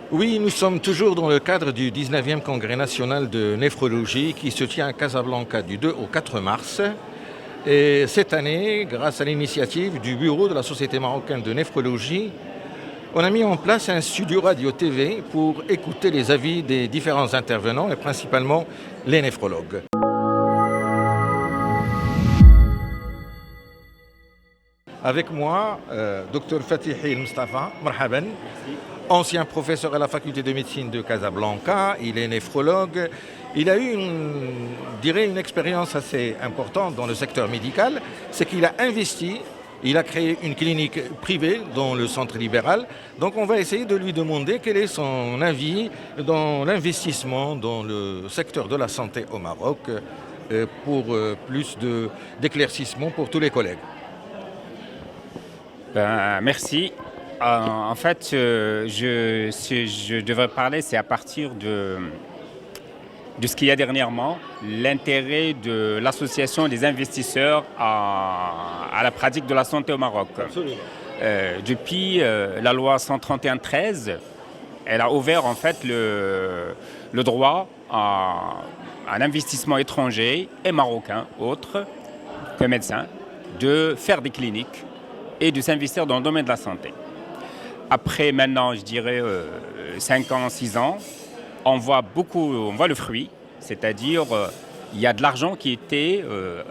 Oui, nous sommes toujours dans le cadre du 19e Congrès national de néphrologie qui se tient à Casablanca du 2 au 4 mars. Et cette année, grâce à l'initiative du Bureau de la Société marocaine de néphrologie, on a mis en place un studio radio-TV pour écouter les avis des différents intervenants et principalement les néphrologues. Avec moi, Dr Fatihi El-Mustafa, marhaban, ancien professeur à la faculté de médecine de Casablanca, il est néphrologue. Il a eu une expérience assez importante dans le secteur médical, c'est qu'il a investi, il a créé une clinique privée dans le centre libéral. Donc on va essayer de lui demander quel est son avis dans l'investissement dans le secteur de la santé au Maroc pour plus d'éclaircissement pour tous les collègues. Merci. En fait, je devrais parler, c'est à partir de ce qu'il y a dernièrement, l'intérêt de l'association des investisseurs à la pratique de la santé au Maroc. Absolument. Depuis la loi 131/13, elle a ouvert en fait le droit à un investissement étranger et marocain, autre que médecin, de faire des cliniques et de s'investir dans le domaine de la santé. Après maintenant, je dirais 5 ans, 6 ans, on voit le fruit, c'est-à-dire il y a de l'argent qui était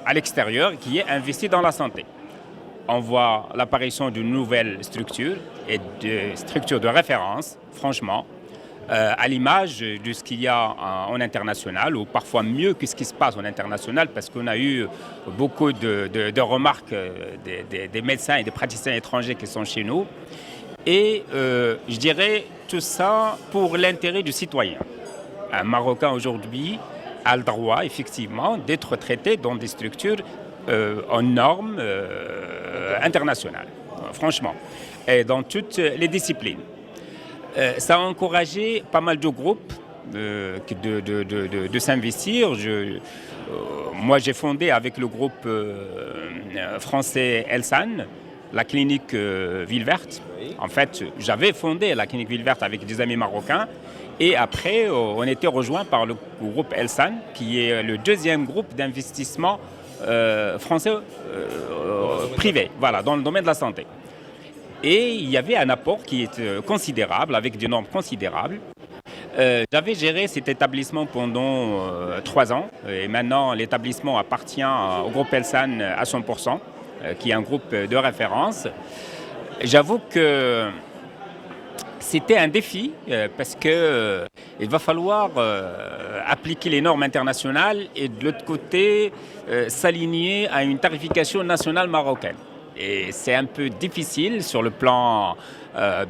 à l'extérieur et qui est investi dans la santé. On voit l'apparition d'une nouvelle structure et de structures de référence, franchement, à l'image de ce qu'il y a en international, ou parfois mieux que ce qui se passe en international, parce qu'on a eu beaucoup de remarques des médecins et des praticiens étrangers qui sont chez nous. Et je dirais tout ça pour l'intérêt du citoyen. Un Marocain aujourd'hui a le droit, effectivement, d'être traité dans des structures en normes internationales, franchement, et dans toutes les disciplines. Ça a encouragé pas mal de groupes de s'investir. Moi, j'ai fondé avec le groupe français Elsan la clinique Ville Verte. En fait, j'avais fondé la clinique Ville Verte avec des amis marocains. Et après, on était rejoint par le groupe Elsan, qui est le deuxième groupe d'investissement français privé, voilà, dans le domaine de la santé. Et il y avait un apport qui est considérable, avec des normes considérables. J'avais géré cet établissement pendant 3 ans. Et maintenant, l'établissement appartient au groupe Elsan à 100%, qui est un groupe de référence. J'avoue que c'était un défi parce qu'il va falloir appliquer les normes internationales et de l'autre côté, s'aligner à une tarification nationale marocaine. Et c'est un peu difficile sur le plan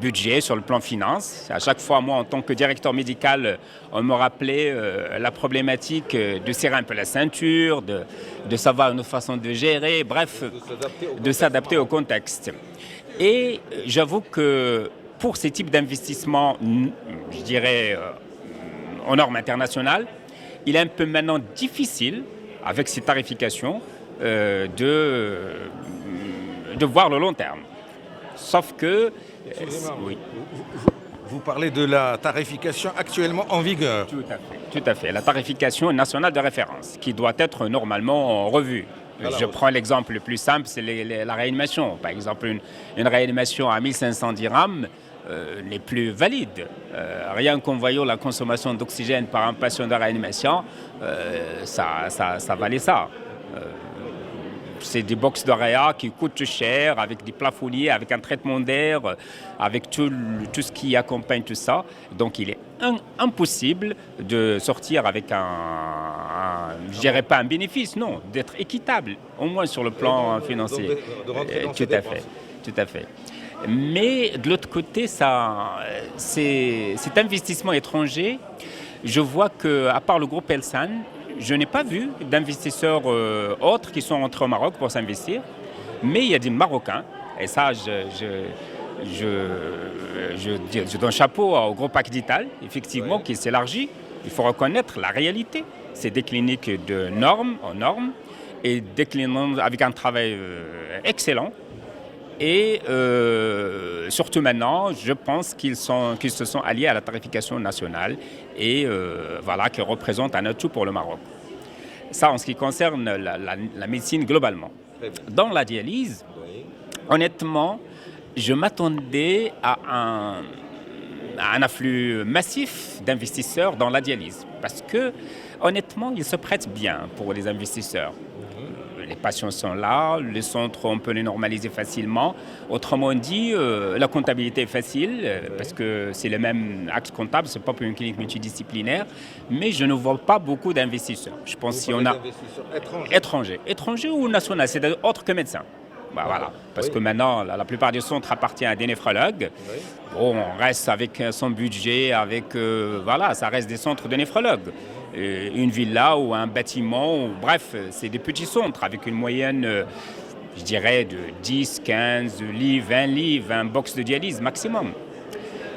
budget, sur le plan finance. À chaque fois, moi, en tant que directeur médical, on me rappelait la problématique de serrer un peu la ceinture, de savoir une façon de gérer, bref, de s'adapter au contexte. Et j'avoue que pour ces types d'investissements, je dirais, aux normes internationales, il est un peu maintenant difficile, avec ces tarifications, de voir le long terme. Sauf que... oui. Vous parlez de la tarification actuellement en vigueur. Tout à fait. La tarification nationale de référence, qui doit être normalement revue. Alors, je prends l'exemple le plus simple, c'est la réanimation. Par exemple, une réanimation à 1500 dirhams n'est plus valide. Rien qu'en voyant la consommation d'oxygène par un patient de réanimation, ça valait ça. C'est des box de réa qui coûtent cher, avec des plafonniers, avec un traitement d'air, avec tout ce qui accompagne tout ça. Donc il est impossible de sortir avec je dirais pas un bénéfice, non, d'être équitable, au moins sur le plan financier. Tout à fait. Mais de l'autre côté, cet investissement étranger, je vois qu'à part le groupe Elsan, je n'ai pas vu d'investisseurs autres qui sont entrés au Maroc pour s'investir, mais il y a des Marocains, et ça, je donne chapeau au groupe Acdital, effectivement, qui s'élargit. Il faut reconnaître la réalité. C'est des cliniques de normes en normes, et des cliniques avec un travail excellent. Et surtout maintenant, je pense qu'ils se sont alliés à la tarification nationale et voilà, qu'ils représentent un atout pour le Maroc. Ça, en ce qui concerne la médecine globalement. Dans la dialyse, honnêtement, je m'attendais à un afflux massif d'investisseurs dans la dialyse. Parce que, honnêtement, ils se prêtent bien pour les investisseurs. Les patients sont là, les centres, on peut les normaliser facilement. Autrement dit, la comptabilité est facile parce que c'est le même acte comptable, ce n'est pas pour une clinique multidisciplinaire. Mais je ne vois pas beaucoup d'investisseurs. Je pense si on a étrangers ou nationaux, c'est-à-dire autres que médecins. Bah, voilà. Parce que maintenant, la plupart des centres appartiennent à des néphrologues. Bon, on reste avec son budget, voilà, ça reste des centres de néphrologues. Une villa ou un bâtiment, bref, c'est des petits centres avec une moyenne, je dirais, de 10, 15 lits, 20 lits, 20 box de dialyse maximum.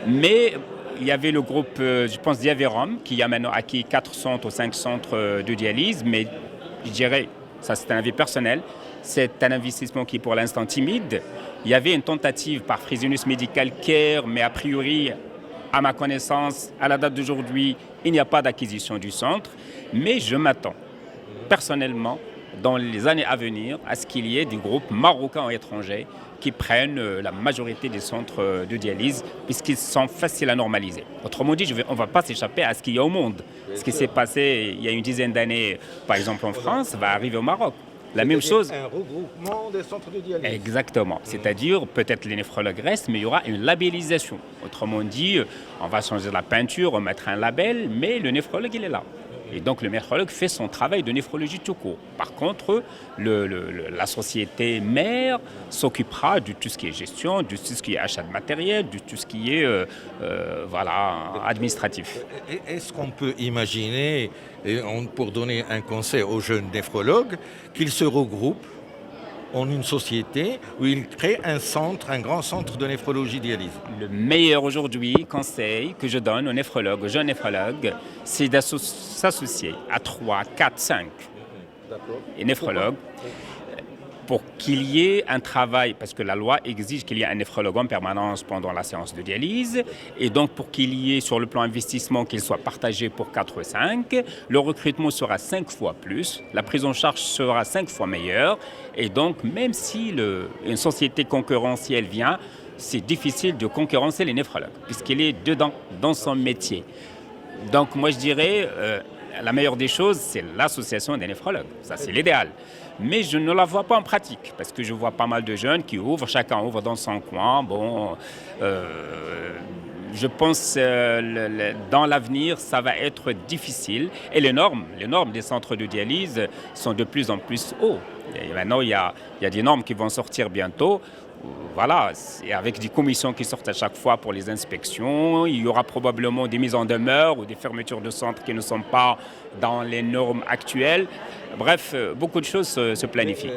Mais il y avait le groupe, je pense, Diaverum, qui a maintenant acquis 4 centres ou 5 centres de dialyse, mais je dirais, ça c'est un avis personnel, c'est un investissement qui est pour l'instant timide. Il y avait une tentative par Fresenius Medical Care, mais a priori, à ma connaissance, à la date d'aujourd'hui, il n'y a pas d'acquisition du centre. Mais je m'attends, personnellement, dans les années à venir, à ce qu'il y ait des groupes marocains ou étrangers qui prennent la majorité des centres de dialyse, puisqu'ils sont faciles à normaliser. Autrement dit, on ne va pas s'échapper à ce qu'il y a au monde. Ce qui s'est passé il y a une dizaine d'années, par exemple en France, va arriver au Maroc. La même chose. Un regroupement des centres de dialyse. Exactement. C'est-à-dire, peut-être les néphrologues restent, mais il y aura une labellisation. Autrement dit, on va changer la peinture, on mettra un label, mais le néphrologue, il est là. Et donc, le néphrologue fait son travail de néphrologie tout court. Par contre, la société mère s'occupera de tout ce qui est gestion, de tout ce qui est achat de matériel, de tout ce qui est administratif. Est-ce qu'on peut imaginer, pour donner un conseil aux jeunes néphrologues, qu'ils se regroupent en une société où ils créent un grand centre de néphrologie dialyse? Le meilleur aujourd'hui conseil que je donne aux néphrologues, aux jeunes néphrologues, c'est d'associer à 3, 4, 5 néphrologues pour qu'il y ait un travail, parce que la loi exige qu'il y ait un néphrologue en permanence pendant la séance de dialyse, et donc pour qu'il y ait sur le plan investissement qu'il soit partagé pour 4 ou 5, le recrutement sera 5 fois plus, la prise en charge sera 5 fois meilleure, et donc même si une société concurrentielle vient, c'est difficile de concurrencer les néphrologues, puisqu'il est dedans, dans son métier. Donc moi je dirais, la meilleure des choses, c'est l'association des néphrologues, ça c'est l'idéal. Mais je ne la vois pas en pratique, parce que je vois pas mal de jeunes qui ouvrent, chacun ouvre dans son coin. Bon, je pense dans l'avenir, ça va être difficile. Et les normes des centres de dialyse sont de plus en plus hauts. Et maintenant, il y a des normes qui vont sortir bientôt. Voilà, et avec des commissions qui sortent à chaque fois pour les inspections. Il y aura probablement des mises en demeure ou des fermetures de centres qui ne sont pas dans les normes actuelles. Bref, beaucoup de choses se planifient.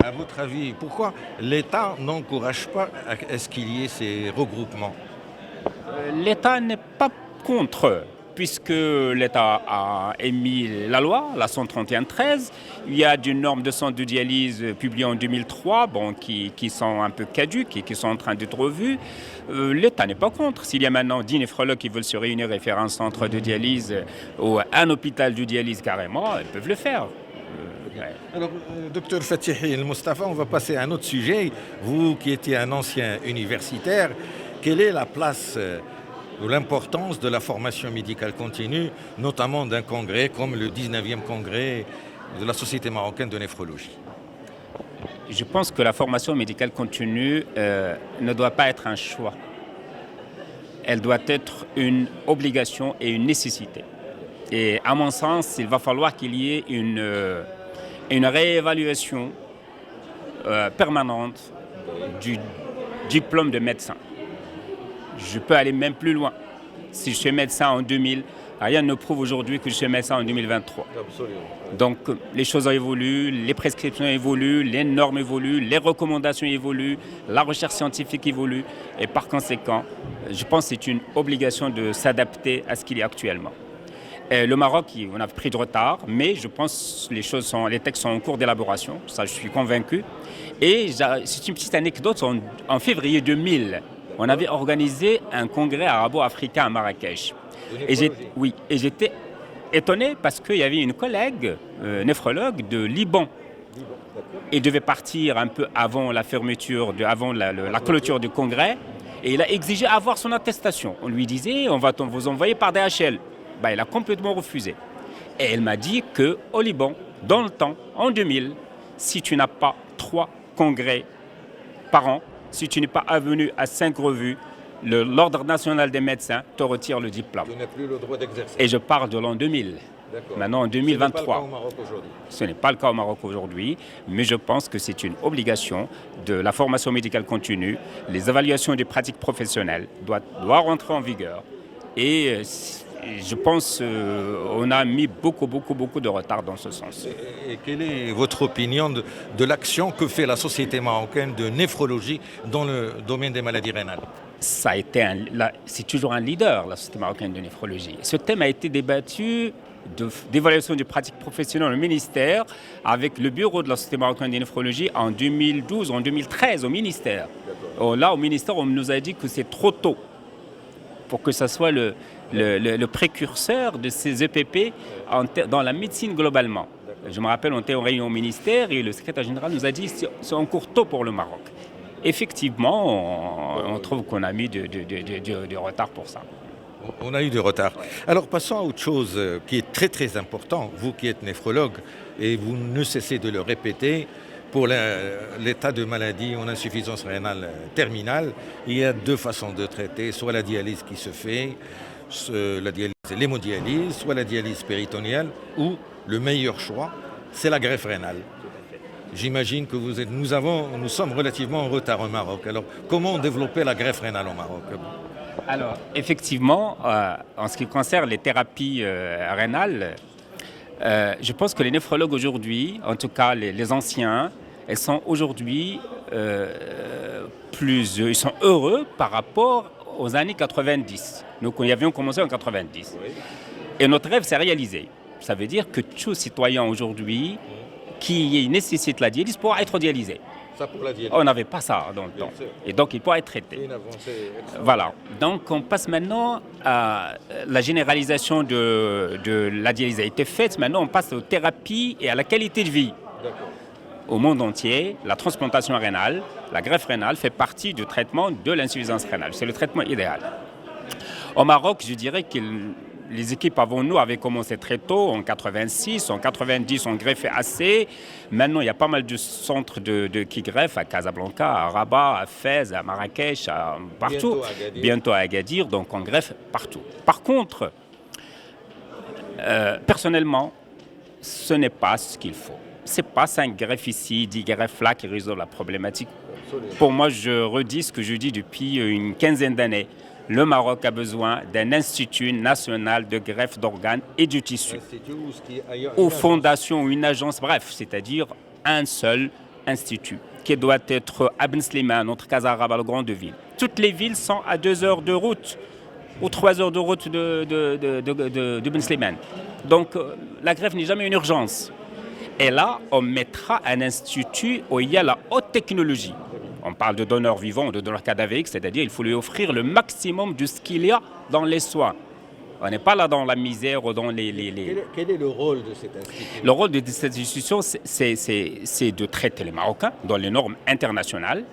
À votre avis, pourquoi l'État n'encourage pas à ce qu'il y ait ces regroupements? L'État n'est pas contre, puisque l'État a émis la loi, la 131-13. Il y a des normes de centre de dialyse publiées en 2003, qui sont un peu caduques et qui sont en train d'être revues. L'État n'est pas contre. S'il y a maintenant 10 néphrologues qui veulent se réunir et faire un centre de dialyse ou un hôpital de dialyse carrément, ils peuvent le faire. Alors, docteur Fatihi El Mustafa, on va passer à un autre sujet. Vous qui étiez un ancien universitaire, quelle est la place ou l'importance de la formation médicale continue, notamment d'un congrès comme le 19e congrès de la Société marocaine de néphrologie? Je pense que la formation médicale continue ne doit pas être un choix. Elle doit être une obligation et une nécessité. Et à mon sens, il va falloir qu'il y ait une réévaluation permanente du diplôme de médecin. Je peux aller même plus loin. Si je suis médecin en 2000, rien ne prouve aujourd'hui que je suis médecin en 2023. Absolument. Donc les choses évoluent, les prescriptions évoluent, les normes évoluent, les recommandations évoluent, la recherche scientifique évolue. Et par conséquent, je pense que c'est une obligation de s'adapter à ce qu'il y a actuellement. Le Maroc, on a pris du retard, mais je pense que les textes sont en cours d'élaboration, ça je suis convaincu. Et c'est une petite anecdote, en février 2000, on avait organisé un congrès arabo-africain à Marrakech. Et j'étais étonné parce qu'il y avait une collègue, néphrologue de Liban. Il devait partir un peu avant la fermeture, avant la clôture du congrès. Et il a exigé avoir son attestation. On lui disait, on va vous envoyer par DHL. Il a complètement refusé. Et elle m'a dit qu'au Liban, dans le temps, en 2000, si tu n'as pas 3 congrès par an, si tu n'es pas venu à 5 revues, l'Ordre national des médecins te retire le diplôme. Tu n'as plus le droit d'exercer. Et je parle de l'an 2000. D'accord. Maintenant, en 2023. Ce n'est pas le cas au Maroc aujourd'hui. Ce n'est pas le cas au Maroc aujourd'hui, mais je pense que c'est une obligation de la formation médicale continue. Les évaluations des pratiques professionnelles doivent rentrer en vigueur. Et je pense qu'on a mis beaucoup de retard dans ce sens. Et quelle est votre opinion de l'action que fait la Société marocaine de néphrologie dans le domaine des maladies rénales? C'est toujours un leader, la Société marocaine de néphrologie. Ce thème a été débattu d'évaluation des pratiques professionnelles au ministère avec le bureau de la Société marocaine de néphrologie en 2012, en 2013 au ministère. Là, au ministère, on nous a dit que c'est trop tôt pour que ça soit le précurseur de ces EPP dans la médecine globalement. Je me rappelle, on était en réunion au ministère et le secrétaire général nous a dit que c'est encore tôt pour le Maroc. Effectivement, on trouve qu'on a mis du retard pour ça. On a eu du retard. Alors passons à autre chose qui est très important. Vous qui êtes néphrologue et vous ne cessez de le répéter, pour l'état de maladie en insuffisance rénale terminale, il y a 2 façons de traiter, soit la dialyse qui se fait, l'hémodialyse, soit la dialyse péritonéale, ou le meilleur choix, c'est la greffe rénale. J'imagine que nous sommes relativement en retard au Maroc. Alors, comment développer la greffe rénale au Maroc? Alors, effectivement, en ce qui concerne les thérapies rénales, je pense que les néphrologues aujourd'hui, en tout cas les anciens, ils sont aujourd'hui ils sont heureux par rapport aux années 90. Nous avions commencé en 90. Et notre rêve s'est réalisé. Ça veut dire que tout citoyen aujourd'hui qui nécessite la dialyse pourra être dialysé. Ça pour la dialyse. On n'avait pas ça dans le temps. Et donc, il pourra être traité. Voilà. Donc, on passe maintenant à la généralisation de la dialyse a été faite. Maintenant, on passe aux thérapies et à la qualité de vie. Au monde entier, la transplantation rénale, la greffe rénale fait partie du traitement de l'insuffisance rénale. C'est le traitement idéal. Au Maroc, je dirais que les équipes avant nous avaient commencé très tôt, en 86, en 90, on greffait assez. Maintenant, il y a pas mal de centres qui greffent à Casablanca, à Rabat, à Fès, à Marrakech, partout. Bientôt à Agadir, donc on greffe partout. Par contre, personnellement, ce n'est pas ce qu'il faut. Ce n'est pas 5 greffes ici, 10 greffes là qui résolvent la problématique. Absolument. Pour moi, je redis ce que je dis depuis une quinzaine d'années. Le Maroc a besoin d'un institut national de greffe d'organes et du tissu. Ou fondation, ou une agence, bref, c'est-à-dire un seul institut qui doit être à Ben Slimane, notre Casa Arabe, la grande ville. Toutes les villes sont à 2 heures de route ou 3 heures de route de Ben Slimane. Donc la greffe n'est jamais une urgence. Et là, on mettra un institut où il y a la haute technologie. On parle de donneurs vivants ou de donneurs cadavériques, c'est-à-dire qu'il faut lui offrir le maximum de ce qu'il y a dans les soins. On n'est pas là dans la misère ou dans les... Quel est le rôle de cet institut? Le rôle de cette institution, c'est de traiter les Marocains dans les normes internationales.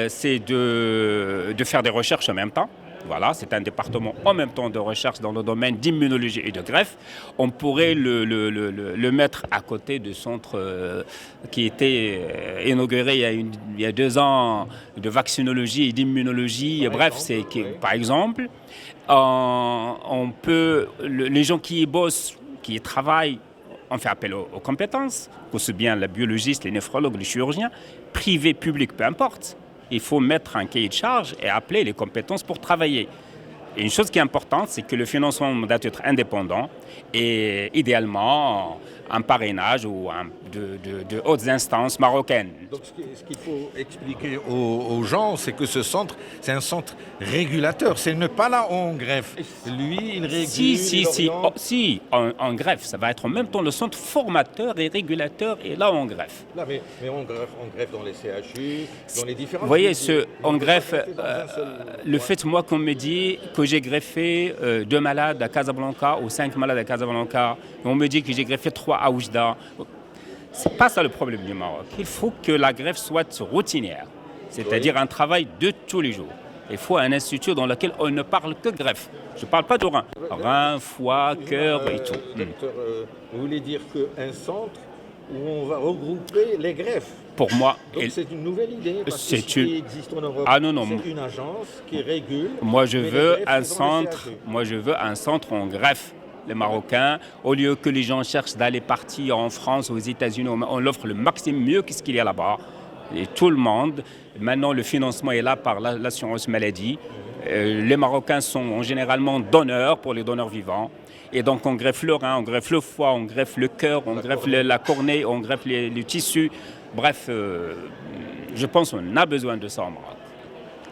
C'est de faire des recherches en même temps. Voilà, c'est un département en même temps de recherche dans le domaine d'immunologie et de greffe. On pourrait le mettre à côté du centre qui était inauguré il y a 2 ans de vaccinologie et d'immunologie. Bref, par exemple, les gens qui y bossent, qui y travaillent, on fait appel aux compétences, aussi bien les biologistes, les néphrologues, les chirurgiens, privés, publics, peu importe. Il faut mettre un cahier de charge et appeler les compétences pour travailler. Et une chose qui est importante, c'est que le financement doit être indépendant et idéalement un parrainage ou de hautes instances marocaines. Donc ce qu'il faut expliquer aux gens, c'est que ce centre, c'est un centre régulateur. C'est ne pas là où on greffe. Lui, il régule, En greffe, ça va être en même temps le centre formateur et régulateur, et là on greffe. Là, mais on greffe dans les CHU, dans les différents... Vous voyez, on greffe, le fait, moi, qu'on me dit que j'ai greffé 2 malades à Casablanca ou 5 malades à Casablanca, et on me dit que j'ai greffé 3 à Oujda, c'est pas ça le problème du Maroc. Il faut que la greffe soit routinière, c'est-à-dire un travail de tous les jours. Il faut un institut dans lequel on ne parle que greffe. Je ne parle pas de rein. Rein, foie, cœur et tout. Docteur, vous voulez dire qu'un centre où on va regrouper les greffes? Pour moi, c'est une nouvelle idée, parce que ce qui existe en Europe, c'est une agence qui régule. Moi, je veux un centre en greffe. Les Marocains, au lieu que les gens cherchent d'aller partir en France, aux États-Unis, on offre le maximum mieux que ce qu'il y a là-bas. Et tout le monde, maintenant le financement est là par l'assurance maladie. Les Marocains sont généralement donneurs pour les donneurs vivants. Et donc on greffe le rein, on greffe le foie, on greffe le cœur, on greffe la cornée, on greffe les tissus. Bref, je pense qu'on a besoin de ça en Maroc.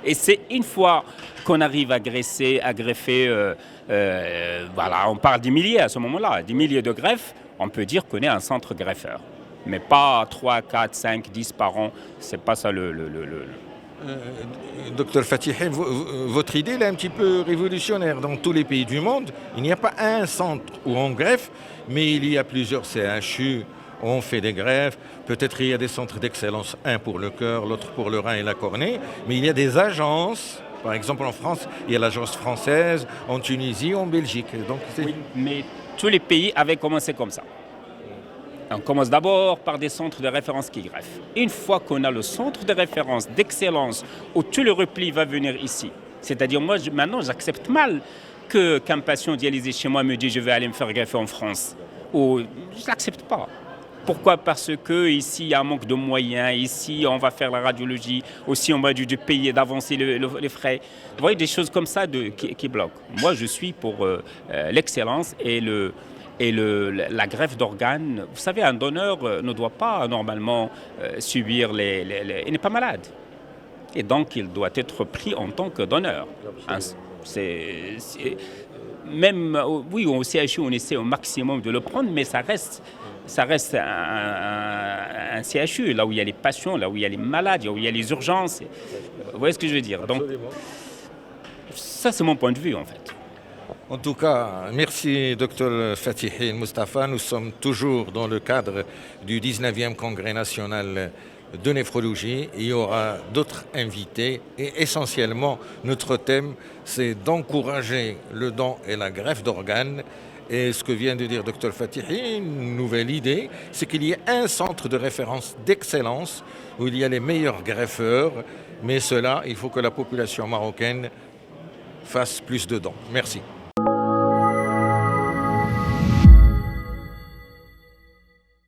Et c'est une fois qu'on arrive à greffer, voilà, on parle des milliers à ce moment-là, des milliers de greffes, on peut dire qu'on est un centre greffeur. Mais pas 3, 4, 5, 10 par an, c'est pas ça Docteur Fatihi, votre idée est un petit peu révolutionnaire. Dans tous les pays du monde, il n'y a pas un centre où on greffe, mais il y a plusieurs CHU. On fait des greffes, peut-être il y a des centres d'excellence, un pour le cœur, l'autre pour le rein et la cornée, mais il y a des agences, par exemple en France, il y a l'agence française, en Tunisie, en Belgique. Donc oui, mais tous les pays avaient commencé comme ça. On commence d'abord par des centres de référence qui greffent. Une fois qu'on a le centre de référence d'excellence où tout le repli va venir ici, c'est-à-dire moi maintenant j'accepte mal qu'un patient dialysé chez moi me dise je vais aller me faire greffer en France. Ou je ne l'accepte pas. Pourquoi? Parce qu'ici, il y a un manque de moyens, ici, on va faire la radiologie, aussi on va dû payer d'avancer les frais. Vous voyez, des choses comme ça qui bloquent. Moi, je suis pour l'excellence et la greffe d'organes. Vous savez, un donneur ne doit pas normalement subir il n'est pas malade. Et donc, il doit être pris en tant que donneur. Même, oui, au CHU, on essaie au maximum de le prendre, mais ça reste un CHU, là où il y a les patients, là où il y a les malades, là où il y a les urgences. Vous voyez ce que je veux dire? Donc, ça, c'est mon point de vue, en fait. En tout cas, merci Dr Fatihi Moustapha. Nous sommes toujours dans le cadre du 19e Congrès national de néphrologie. Il y aura d'autres invités et essentiellement, notre thème, c'est d'encourager le don et la greffe d'organes. Et ce que vient de dire Dr Fatihi, une nouvelle idée, c'est qu'il y ait un centre de référence d'excellence où il y a les meilleurs greffeurs. Mais cela, il faut que la population marocaine fasse plus de dons. Merci.